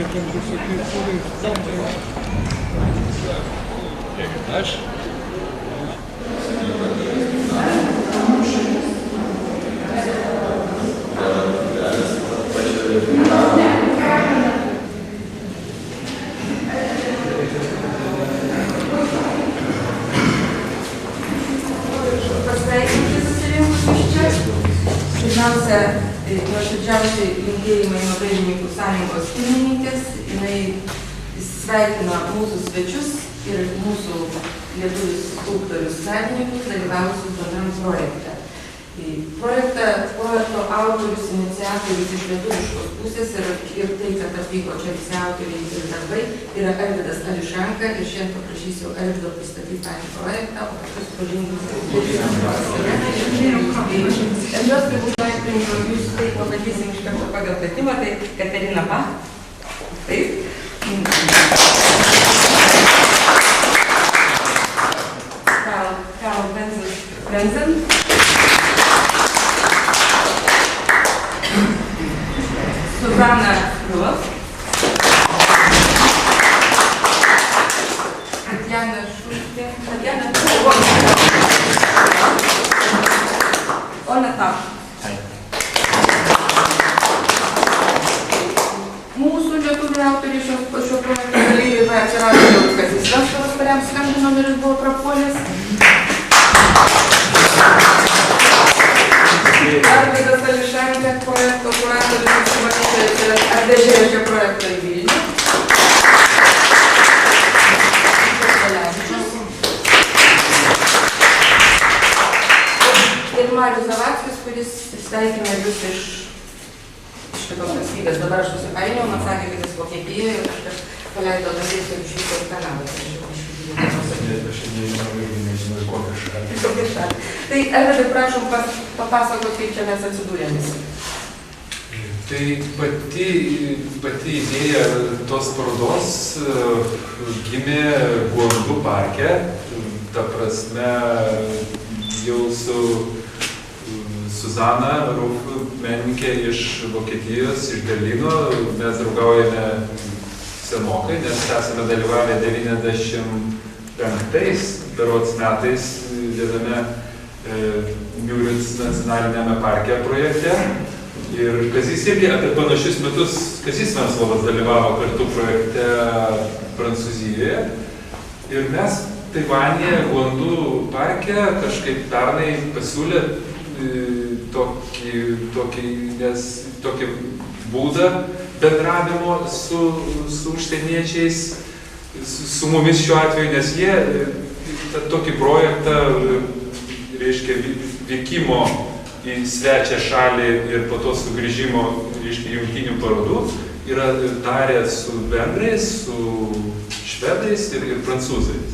там высокие куры. Наш? Pirmiausia, nuoširdžiausiai linkėjimai nuo Dailininkų sąjungos pirmininkės. Jinai sveikina mūsų svečius ir mūsų lietuvius skulptorius menininkus dalyvavusius bendram projekte. Projekto autorius, iniciatorius iš lietuviškos pusės ir tai, kad atvyko čia visi autoriai ir darbai, yra Alvydas Ališanka ir šiandien paprašysiu Alvydo pristatyti patį projektą, o paskui supažindinti. Jos turbūt projektininkų jūs taip pamatysim iš karto pagal kvietimą, tai Katerina Bach. Taip. Karl Benzen. Suzana Krylov. Tatjana Šulkė. Tatjana Krylov. Ona Tap. Mūsų lietuvių autoriai šio projekto dalyviai atsirado jau Kazys Vestovas, kuriam skambino ir buvo prapuolęs. Alvydas Ališanka, projekto kuratorius ir sumanytojas atvežė šio projekto į Vilnių. Ir Marius Zavackis, kuris sveikina jūs iš kitos valstybės. Dabar aš susipainiau, man sakė, kad jis Vokietijoje ir kažkas paleido dalis ir išvyko į Kanadą. Aš nežinau, kokią šalį. Tai, Alvydai, prašom papasakoti, kaip čia mes atsidūrėmės. Tai pati idėja tos parodos gimė Guandų parke. Ta prasme, jau su Suzana Ruf, menininkė iš Vokietijos, iš Berlyno. Mes draugaujame senokai, nes esame dalyvavę 95 berods metais viename Miurins nacionaliniame parke projekte. Ir Kazys irgi apie panašius metus, Kazys Venslovas dalyvavo kartu projekte Prancūzijoje. Ir mes Taivanėje, Guandų parke kažkaip pernai pasiūlė tokį būdą bendravimo su užsieniečiais, su mumis šiuo atveju, nes jie tokį projektą, reiškia, vykimo į svečią šalį ir po to sugrįžimo, reiškia, jungtinių parodų yra darę su vengrais, su švedais ir prancūzais.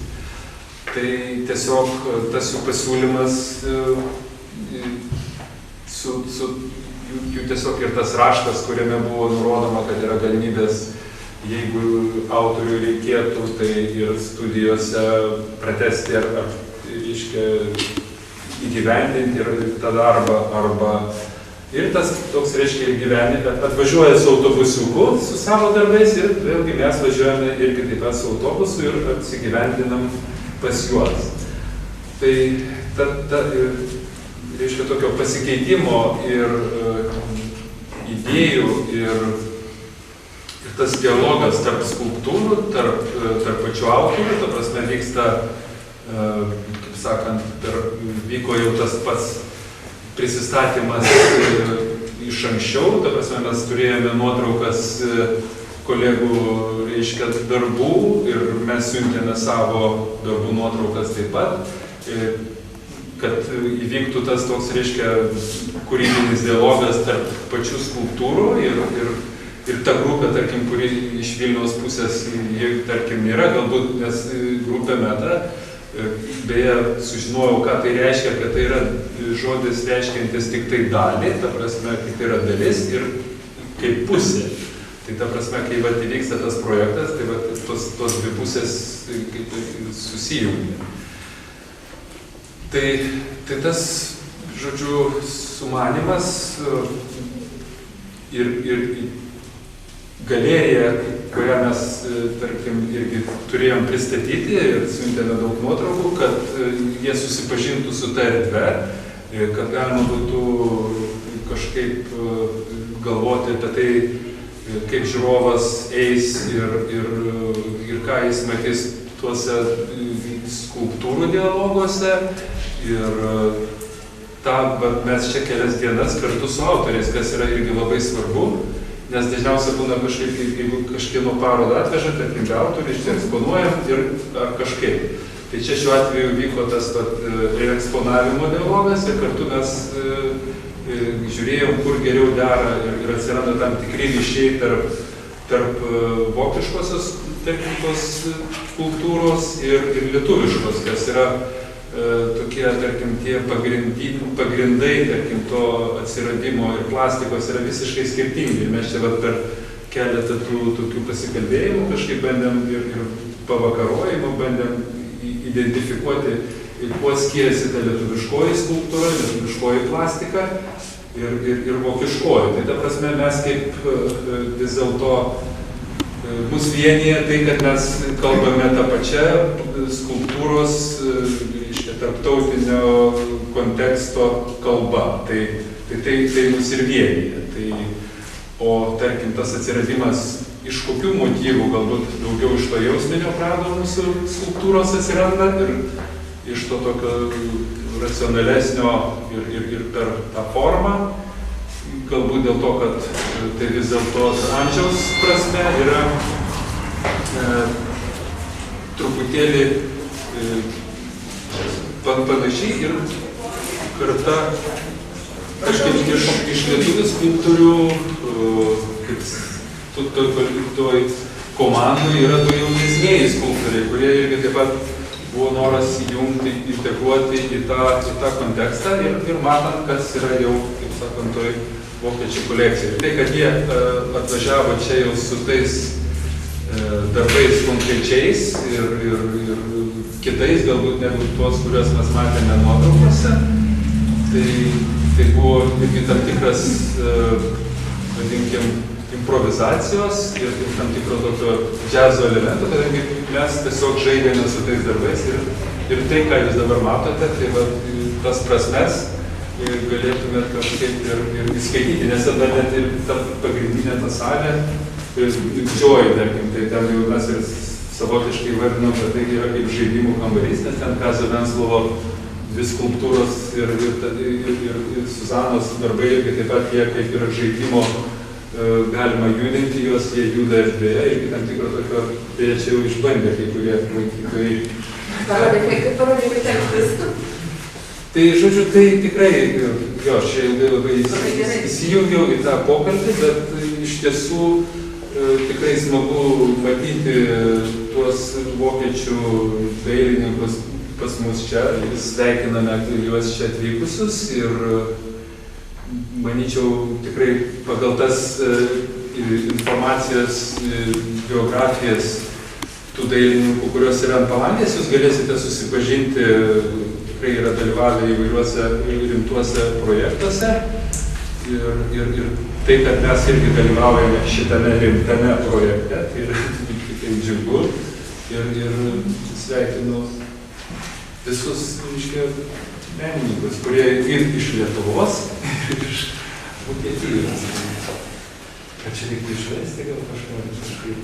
Tai tiesiog tas jų pasiūlymas, jų tiesiog ir tas raštas, kuriame buvo nurodoma, kad yra galimybės, jeigu autorių reikėtų, tai ir studijose pratesti ar reiškia, įgyvendinti ir tą darbą, arba ir tas toks, reiškia, įgyvendinti, atvažiuoja su autobusiuku, su savo darbais ir vėlgi mes važiuojame irgi taip pat su autobusu ir apsigyvendinam pas juos. Tai reiškia, tokio pasikeitimo ir idėjų ir tas dialogas tarp skulptūrų, tarp pačių autorių, ta prasme vyksta, kaip sakant, vyko jau tas pats prisistatymas iš anksčiau, ta prasme mes turėjome nuotraukas kolegų, reiškia, darbų ir mes siuntėme savo darbų nuotraukas taip pat, kad įvyktų tas toks, reiškia, kūrybinis dialogas tarp pačių skulptūrų ir ta grupė, tarkim, kuri iš Vilniaus pusės, jie, tarkim, nėra, galbūt nes grupė Meta, beje, sužinojau, ką tai reiškia, kad tai yra žodis reiškiantis tik tai dalį, ta prasme, tik tai yra dalis ir kaip pusė. Tai ta prasme, kai vat įvyksta tas projektas, tai vat tos dvi pusės susijungia. Tai tas, žodžiu, sumanymas ir galerija kurią mes, tarkim, irgi turėjom pristatyti ir siuntėme daug nuotraukų, kad jie susipažintų su ta erdve, kad galima būtų kažkaip galvoti apie tai, kaip žiūrovas eis ir ką jis matys tuose skulptūrų dialoguose. Ir mes čia kelias dienas kartu su autoriais, kas yra irgi labai svarbu, nes dažniausiai būna kažkaip, jeigu kažkieno parodą atveža, tarkim, autoriai, čia eksponuojam ir ar kažkaip. Tai čia šiuo atveju vyko tas eksponavimo dialogas ir kartu mes žiūrėjom, kur geriau dera ir atsiranda tam tikri ryšiai tarp vokiškosios technikos skulptūros ir lietuviškos, kas yra tokie, tarkim, tie pagrindai, tarkim, to atsiradimo ir plastikos yra visiškai skirtingi. Mes čia per keletą tų tokių pasikalbėjimų kažkaip bandėm ir pavakarojimų, bandėm identifikuoti, kuo skiriasi ta lietuviškoji skulptūra, lietuviškoji plastika ir vokiškoji. Tai ta prasme mes kaip vis dėlto mus vienyje tai, kad mes kalbame tą pačią skulptūros tarptautinio konteksto kalba. Tai mus ir vienyje. O tarkim, tas atsiradimas iš kokių motyvų, galbūt daugiau iš to jausminio prado mūsų skulptūros atsiranda ir iš to tokio racionalesnio ir per tą formą. Galbūt dėl to, kad tai vis dėlto amžiaus prasme yra truputėlį panašiai ir karta kažkaip iš lietuvių skulptorių, kaip toj komandoj yra du jaunesnieji skulptoriai, kurie irgi taip pat buvo noras įjungti, integruoti į tą kontekstą ir matant, kas yra jau, kaip sakant, toj vokiečių kolekcijai. Tai, kad jie atvažiavo čia jau su tais darbais konkrečiais ir kitais, galbūt negu tuos, kuriuos mes matėme nuotraukose, tai buvo irgi tam tikras, vadinkim, improvizacijos ir tam tikro tokio džiazo elemento, kadangi mes tiesiog žaidėme su tais darbais ir tai, ką jūs dabar matote, tai va, tas prasmes galėtumėt kažkaip ir įskaityti, nes tada net ir ta pagrindinė ta salė, didžioji, tarkim, tai ten jau mes ir savotiškai vardinom, kad tai yra kaip žaidimų kambarys, nes ten Kazio Venclovo dvi skulptūros ir Suzanos darbai irgi taip pat jie kaip yra žaidimo, galima judinti juos, jie juda erdvėje, irgi tam tikro tokio, tai čia jau išbandė kai kurie lankytojai. Parodė tekstus. Tai, žodžiu, tai tikrai, jo, aš čia labai įsijungiau į tą pokalbį, bet iš tiesų tikrai smagu matyti tuos vokiečių dailininkus pas mus čia, sveikiname juos čia atvykusius ir manyčiau tikrai pagal tas informacijas, biografijas tų dailininkų, kurios yra ant palangės, jūs galėsite susipažinti, tikrai yra dalyvavę įvairiuose rimtuose projektuose ir tai, kad mes irgi dalyvaujame šitame rimtame projekte, tai yra tikrai džiugu ir sveikinu visus, reiškia, menininkus, kurie ir iš Lietuvos, ir iš Vokietijos. Ar čia reikia išleisti gal kažkaip?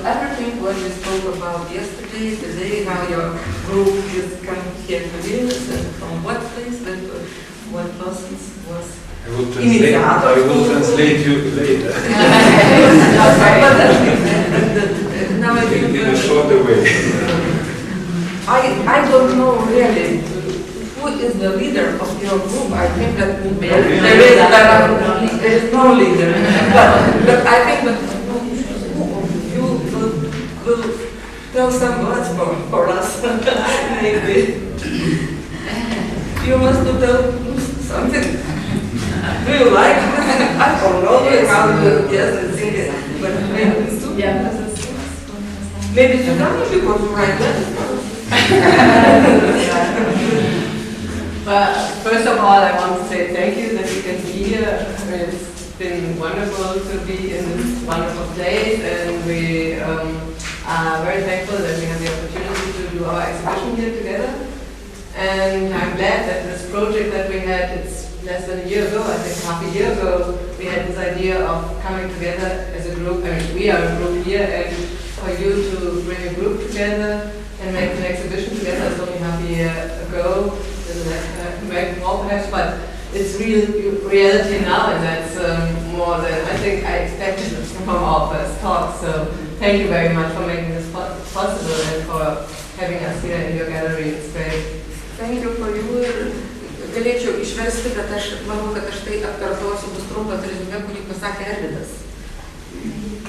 Everything what you spoke about yesterday, today, how your group is coming here to Vilnius and from what place, what persons was I will translate you later. Now I think in a shorter way. I don't know really who is the leader of your group. I think that there is no leader. But I think that you will tell some words for us. Maybe. You must tell something. Do you like it? I don't know. Yes, it's it. But maybe you don't because you write letters. But first of all, I want to say thank you that you can be here It's been wonderful to be in this wonderful place, and we are very thankful that we have the opportunity to do our exhibition here together. And I'm glad that this project that we had, it's less than a year ago, I think half a year ago, we had this idea of coming together as a group. I mean, we are a group here, and for you to bring a group together and make an exhibition together, it's only half a year ago, maybe more perhaps, but it's real reality now, and that's more than I think I expected from our first talk. So thank you very much for making this possible and for having us here in your gallery. It's great. Thank you for you. Galėčiau išversti, bet aš manau, kad aš tai atkartosiu, bus trumpas reziumė, kurį pasakė Arvydas.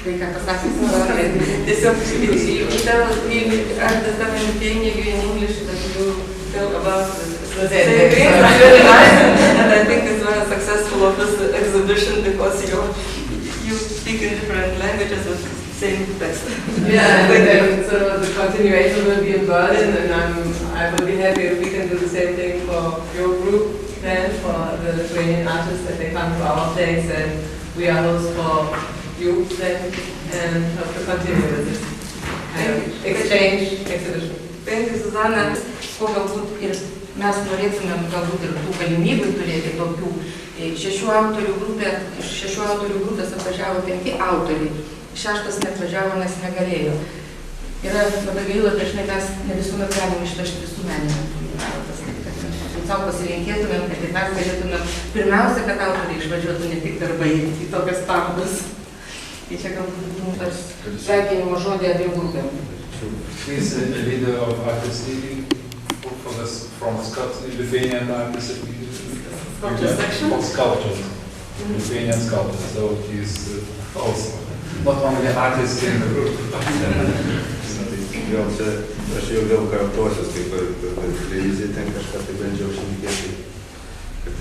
Tai ką pasakė Snorė. Tiesiog, Arvydas dar saying you in English that you feel about the same thing. And I think it's very successful of this exhibition because you speak in different languages with the same text. Yeah, and so the continuation will be in Berlin, and I will be happy if we can do the same thing for your group then, for the Lithuanian artists, that they come to our place and we are hosts for you then, and hope to continue with this exchange exhibition. Thank you, Zuzana. Ko galbūt ir mes norėtumėm galbūt ir tų galimybių turėti tokių. Iš 6 autorių grupės atvažiavo 5 autoriai. 6 neatvažiavo, nes negalėjo. Yra labai gaila, dažnai mes ne visuomet galim išvežti visų menininkų į parodas. Kad mes savo pasirinkėtumėm, kad ir mes galėtumėm pirmiausia, kad autoriai išvažiuotų ne tik darbai į tokias parodas. Tai čia galbūt tas sveikinimo žodį abiem grupėm. He's a leader of artists from Lithuanian artists. Sculpture section? Sculptures. Lithuanian sculptors. So he's also not only the artist in the group. Gal čia aš jau vėl kartuosius, kaip per televiziją ten kažką tai bandžiau šnekėti, kad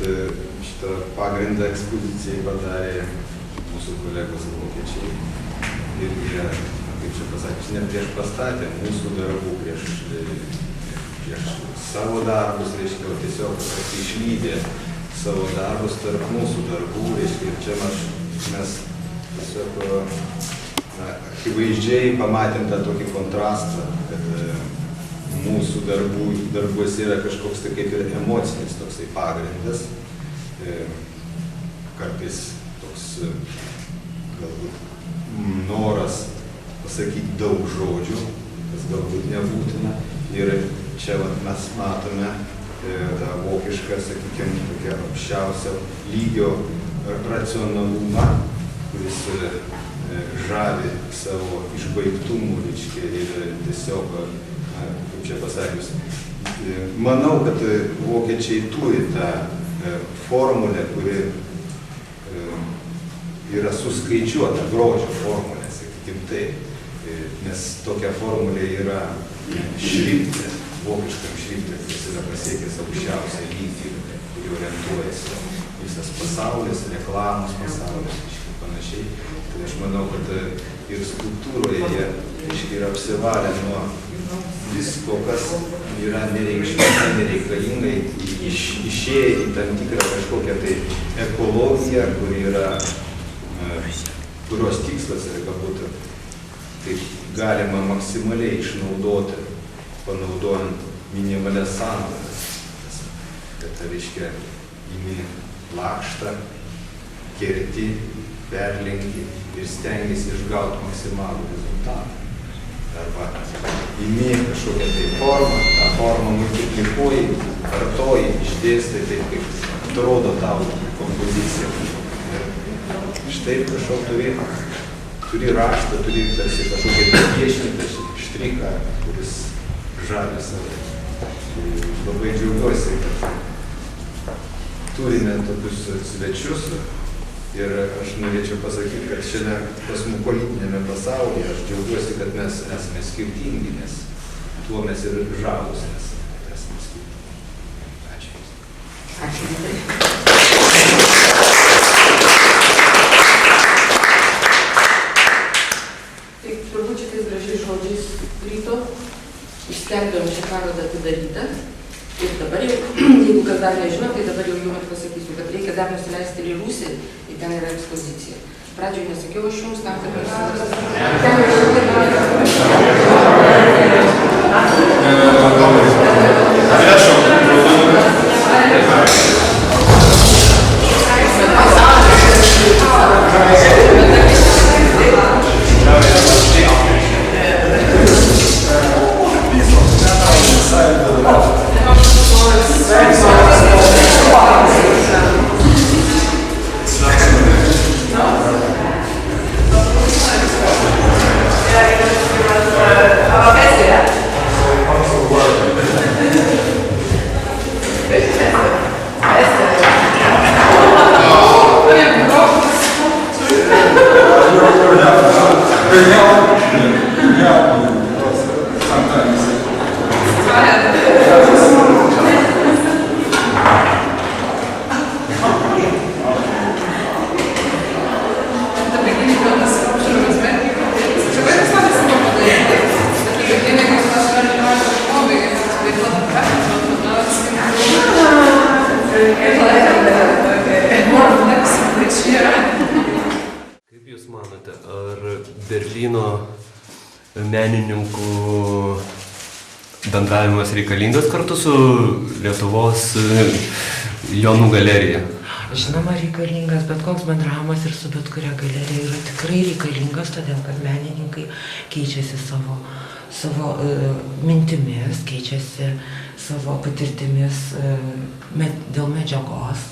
šitą pagrindą ekspozicijai padarė mūsų kolegos vokiečiai ir jie, kaip čia pasakys, ne prieš pastatė mūsų darbų prieš savo darbus, reiškia, o tiesiog išlydė savo darbus tarp mūsų darbų, reiškia, ir čia mes tiesiog akivaizdžiai pamatėm tą tokį kontrastą, kad mūsų darbuose yra kažkoks tai kaip ir emocinis toksai pagrindas, kartais toks galbūt noras pasakyti daug žodžių, kas galbūt nebūtina. Ir čia mes matome tą vokišką, sakykime, tokią aukščiausio lygio racionalumą, kuris žavi savo išbaigtumų, reiškia, ir tiesiog, kaip čia pasakius, manau, kad vokiečiai turi tą formulę, kuri yra suskaičiuota, grožio formulė, sakykim taip, nes tokia formulė yra šriftė, vokiškam šriftė, kuris yra pasiekęs aukščiausią lygį, kurį orientuojasi visas pasaulis, reklamos pasaulis ir panašiai. Tai aš manau, kad ir skulptūroje jie yra apsivalę nuo visko, kas yra nereikšminga, nereikalingai, išėję į tam tikrą kažkokią tai ekologiją, kurios tikslas yra galbūt taip galima maksimaliai išnaudoti, panaudojant minimalias sąnaudas. kad reiškia imi lakštą, kerti, perlenki ir stengiasi išgauti maksimalų rezultatą. Arba imi kažkokią tai formą, tą formą multiplikuoji, kartoji, išdėstai taip, kaip atrodo tavo kompozicija. Ir štai, prašau, turi raštą, turi tarsi kažkokią piešintą štriką, kuris žavi save. Labai džiaugiuosi, kad turime tokius svečius ir aš norėčiau pasakyti, kad šiandien kosmopolitinėme pasaulyje aš džiaugiuosi, kad mes esame skirtingi, nes tuo mes ir žavūs esame skirtingi. Ačiū. Ačiū. Tai turbūt šitais gražiais žodžiais ryto išskelbėm šią parodą atidarytą. Ir dabar jau, jeigu kas dar nežino, tai dabar jau jums pasakysiu, kad reikia dar nusileisti į Rūsį, į ten yra ekspozicija. Pradžioje nesakiau aš jums, tam kad Berlyno menininkų bendravimas reikalingas kartu su Lietuvos Jonų galerija? Žinoma, reikalingas, bet koks bendravimas ir su bet kuria galerija yra tikrai reikalingas, todėl kad menininkai keičiasi savo mintimis, keičiasi savo patirtimis dėl medžiagos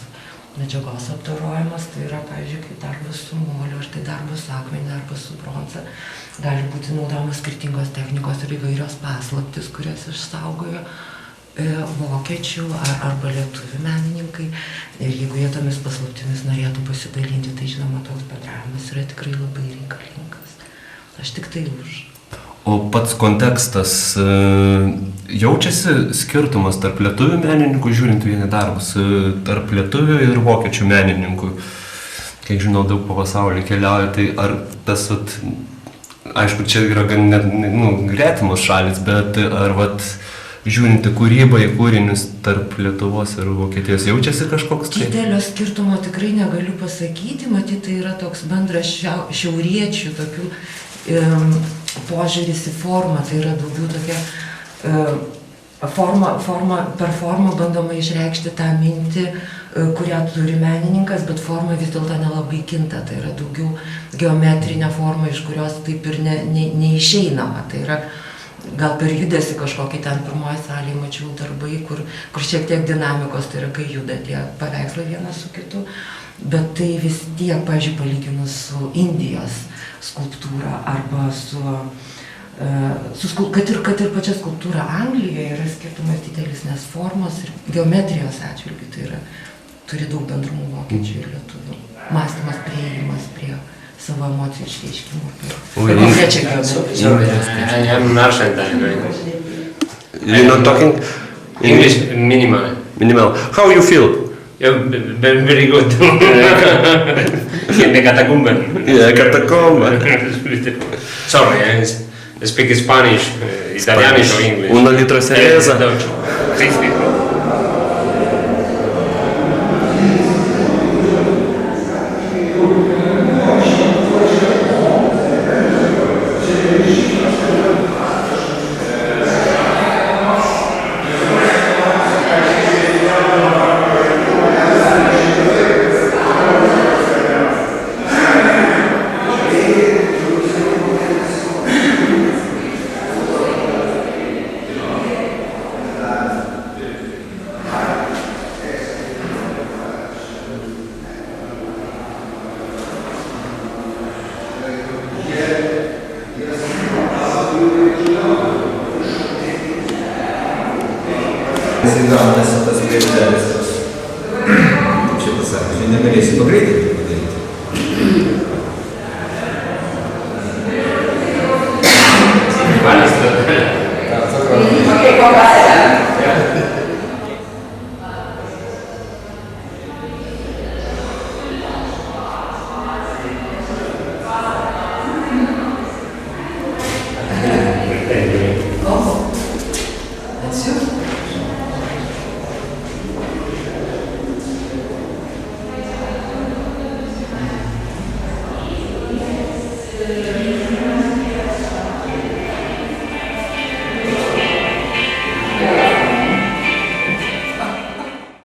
apdorojimas, tai yra, pavyzdžiui, kaip darbas su moliu, ar tai darbas su akmeniu, darbas su bronza. Gali būti naudojamos skirtingos technikos ir įvairios paslaptis, kurias išsaugojo vokiečių arba lietuvių menininkai. Ir jeigu jie tomis paslaptimis norėtų pasidalinti, tai žinoma, toks bendravimas yra tikrai labai reikalingas. Aš tik tai už. O pats kontekstas, jaučiasi skirtumas tarp lietuvių menininkų, žiūrint vieni darbus, tarp lietuvių ir vokiečių menininkų? Kiek žinau, daug po pasaulį keliauja, tai ar tas, aišku, čia yra gan gretimos šalis, bet ar žiūrint į kūrybą, į kūrinius tarp Lietuvos ir Vokietijos, jaučiasi kažkoks? Didelio skirtumo tikrai negaliu pasakyti, matyt, tai yra toks bendras šiauriečių tokių požiūris į formą, tai yra daugiau tokia per formą bandoma išreikšti tą mintį, kurią turi menininkas, bet forma vis dėlto nelabai kinta, tai yra daugiau geometrinė forma, iš kurios taip ir neišeinama, tai yra gal per judesi kažkokį ten pirmoji salėje mačiau darbai, kur šiek tiek dinamikos, tai yra kai juda tie paveikslai vienas su kitu, bet tai vis tiek, pavyzdžiui, palyginus su Indijos skulptūra arba kad ir pačia skulptūra Anglijoje yra skirtumas didelis, nes formos ir geometrijos atžvilgių tai yra, turi daug bendrumų vokiečių ir lietuvių. Mąstymas, priėjimas prie savo emocijų išreiškimų. Sorry, I am Russian. You're not talking English minimal. Minimal. How you feel? Yeah, very good. In the catacomb. Yeah, catacomb. Sorry, I speak Spanish, Italiano or English. Una litro cerveza. Gaunasi tas greitelis toks. Kaip čia pasakė, negalėsi pagreitinti padaryti.